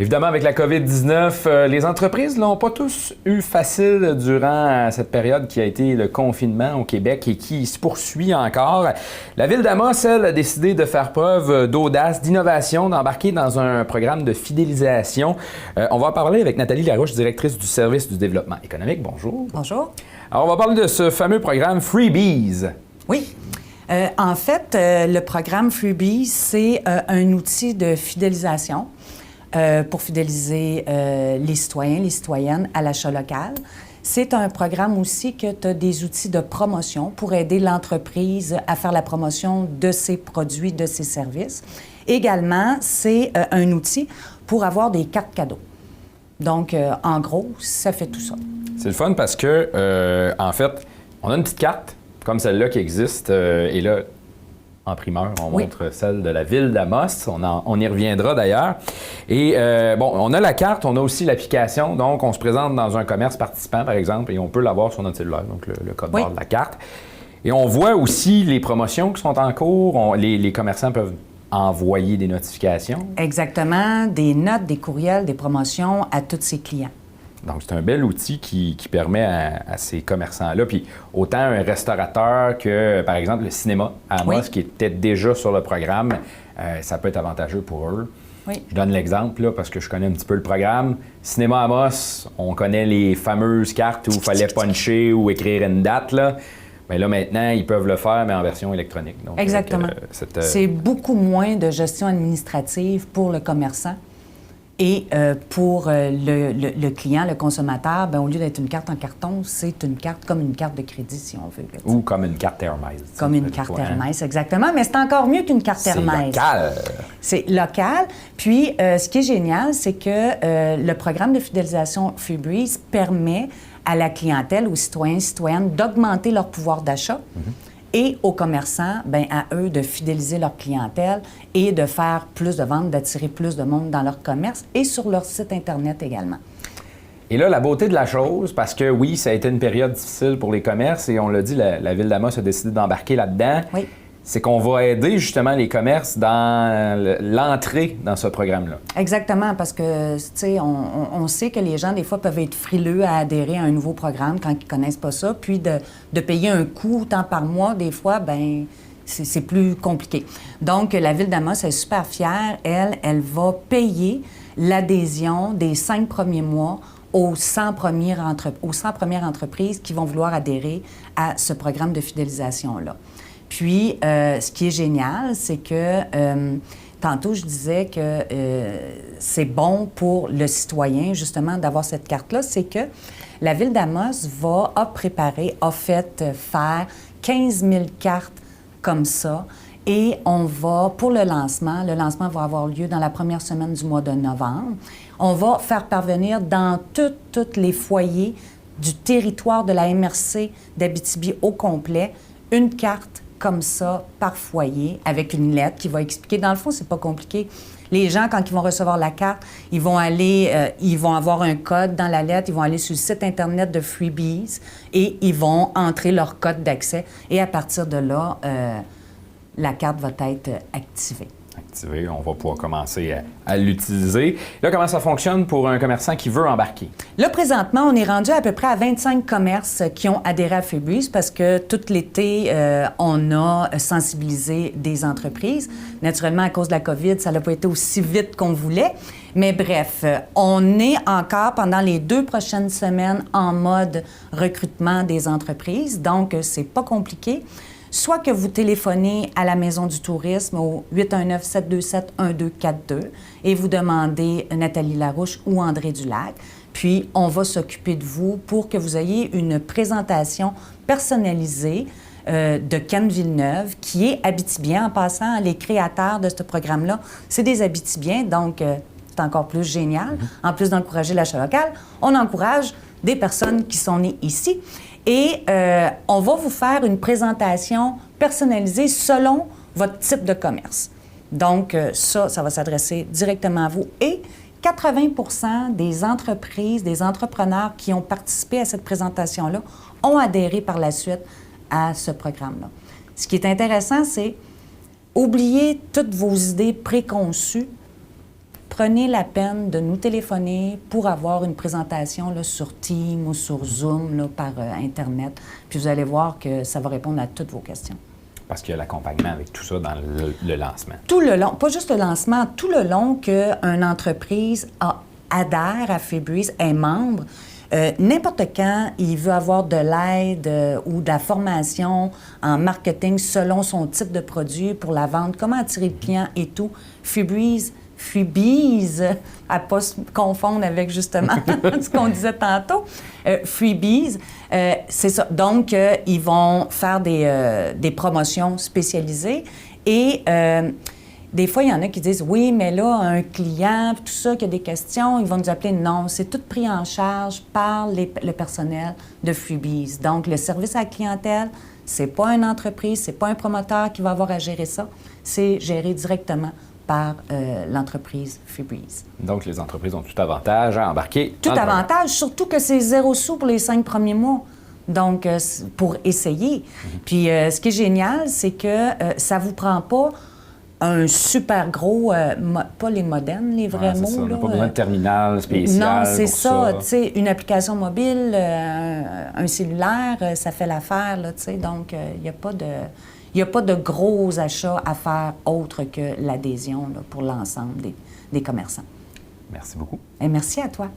Évidemment, avec la COVID-19, les entreprises l'ont pas tous eu facile durant cette période qui a été le confinement au Québec et qui se poursuit encore. La Ville d'Amos, elle, a décidé de faire preuve d'audace, d'innovation, d'embarquer dans un programme de fidélisation. On va en parler avec Nathalie Larouche, directrice du service du développement économique. Bonjour. Bonjour. Alors, on va parler de ce fameux programme Freebies. Oui. En fait, le programme Freebies, c'est un outil de fidélisation pour fidéliser les citoyens, les citoyennes à l'achat local. C'est un programme aussi que tu as des outils de promotion pour aider l'entreprise à faire la promotion de ses produits, de ses services. Également, c'est un outil pour avoir des cartes cadeaux. Donc, en gros, ça fait tout ça. C'est le fun parce que, en fait, on a une petite carte comme celle-là qui existe. Et là, en primeur, on montre celle de la Ville d'Amos. On y reviendra d'ailleurs. Et bon, on a la carte, on a aussi l'application. Donc, on se présente dans un commerce participant, par exemple, et on peut l'avoir sur notre cellulaire, donc le code barre de la carte. Et on voit aussi les promotions qui sont en cours. Les commerçants peuvent envoyer des notifications. Exactement, des notes, des courriels, des promotions à tous ses clients. Donc, c'est un bel outil qui permet à ces commerçants-là, puis autant un restaurateur que, par exemple, le cinéma à Amos, qui était déjà sur le programme, ça peut être avantageux pour eux. Oui. Je donne l'exemple, là, parce que je connais un petit peu le programme. Cinéma Amos, on connaît les fameuses cartes où il fallait puncher ou écrire une date, là. Mais là, maintenant, ils peuvent le faire, mais en version électronique. Donc, exactement. C'est beaucoup moins de gestion administrative pour le commerçant. Et pour le client, le consommateur, bien, au lieu d'être une carte en carton, c'est une carte comme une carte de crédit, si on veut. Ou comme une carte Hermès. Comme une carte Hermès, exactement. Mais c'est encore mieux qu'une carte Hermès. C'est local. C'est local. Puis, ce qui est génial, c'est que le programme de fidélisation Freebies permet à la clientèle, aux citoyens et citoyennes, d'augmenter leur pouvoir d'achat. Et aux commerçants, bien, à eux de fidéliser leur clientèle et de faire plus de ventes, d'attirer plus de monde dans leur commerce et sur leur site Internet également. Et là, la beauté de la chose, parce que oui, ça a été une période difficile pour les commerces et on l'a dit, la Ville d'Amos a décidé d'embarquer là-dedans. Oui. C'est qu'on va aider justement les commerces dans l'entrée dans ce programme-là. Exactement, parce que, tu sais, on sait que les gens, des fois, peuvent être frileux à adhérer à un nouveau programme quand ils ne connaissent pas ça, puis de payer un coût tant par mois, des fois, bien, c'est plus compliqué. Donc, la Ville d'Amos est super fière. Elle va payer l'adhésion des 5 premiers mois aux 100 premières entreprises qui vont vouloir adhérer à ce programme de fidélisation-là. Puis, ce qui est génial, c'est que tantôt, je disais que c'est bon pour le citoyen, justement, d'avoir cette carte-là. C'est que la Ville d'Amos a fait faire 15 000 cartes comme ça. Et on va, pour le lancement va avoir lieu dans la première semaine du mois de novembre. On va faire parvenir dans tous les foyers du territoire de la MRC d'Abitibi au complet une carte comme ça, par foyer, avec une lettre qui va expliquer. Dans le fond, c'est pas compliqué. Les gens, quand ils vont recevoir la carte, ils vont avoir un code dans la lettre, ils vont aller sur le site Internet de Freebies et ils vont entrer leur code d'accès. Et à partir de là, la carte va être activée. On va pouvoir commencer à l'utiliser. Là, comment ça fonctionne pour un commerçant qui veut embarquer? Là, présentement, on est rendu à peu près à 25 commerces qui ont adhéré à Freebies parce que tout l'été, on a sensibilisé des entreprises. Naturellement, à cause de la COVID, ça n'a pas été aussi vite qu'on voulait. Mais bref, on est encore pendant les 2 prochaines semaines en mode recrutement des entreprises. Donc, c'est pas compliqué. Soit que vous téléphonez à la Maison du tourisme au 819-727-1242 et vous demandez Nathalie Larouche ou André Dulac. Puis, on va s'occuper de vous pour que vous ayez une présentation personnalisée de Ken Villeneuve, qui est Abitibien. En passant, les créateurs de ce programme-là, c'est des Abitibiens, donc c'est encore plus génial. En plus d'encourager l'achat local, on encourage des personnes qui sont nées ici. Et on va vous faire une présentation personnalisée selon votre type de commerce. Donc, ça va s'adresser directement à vous. Et 80 des entreprises, des entrepreneurs qui ont participé à cette présentation-là ont adhéré par la suite à ce programme-là. Ce qui est intéressant, c'est oublier toutes vos idées préconçues. prenez la peine de nous téléphoner pour avoir une présentation là, sur Teams ou sur Zoom là, par Internet. Puis vous allez voir que ça va répondre à toutes vos questions. Parce qu'il y a l'accompagnement avec tout ça dans le lancement. Tout le long, pas juste le lancement, tout le long qu'une entreprise adhère à Feebreeze, est membre, n'importe quand il veut avoir de l'aide ou de la formation en marketing selon son type de produit pour la vente, comment attirer le client et tout, Feebreeze, à ne pas se confondre avec justement ce qu'on disait tantôt, Freebies, c'est ça. Donc, ils vont faire des promotions spécialisées et des fois, il y en a qui disent « Oui, mais là, un client, tout ça, qui a des questions, ils vont nous appeler. » Non, c'est tout pris en charge par le personnel de Freebies. Donc, le service à la clientèle, c'est pas une entreprise, c'est pas un promoteur qui va avoir à gérer ça, c'est géré directement par l'entreprise Feebreeze. Donc, les entreprises ont tout avantage à embarquer. Tout avantage, surtout que c'est 0 sous pour les 5 premiers mois. Donc, pour essayer. Puis, ce qui est génial, c'est que ça ne vous prend pas un super gros, pas les modernes, les vrais mots. On n'a pas besoin de terminal spécial. Non, c'est ça. Tu sais, une application mobile, un cellulaire, ça fait l'affaire, là, tu sais. Donc, il n'y a pas de... Il n'y a pas de gros achats à faire autre que l'adhésion là, pour l'ensemble des commerçants. Merci beaucoup. Et merci à toi.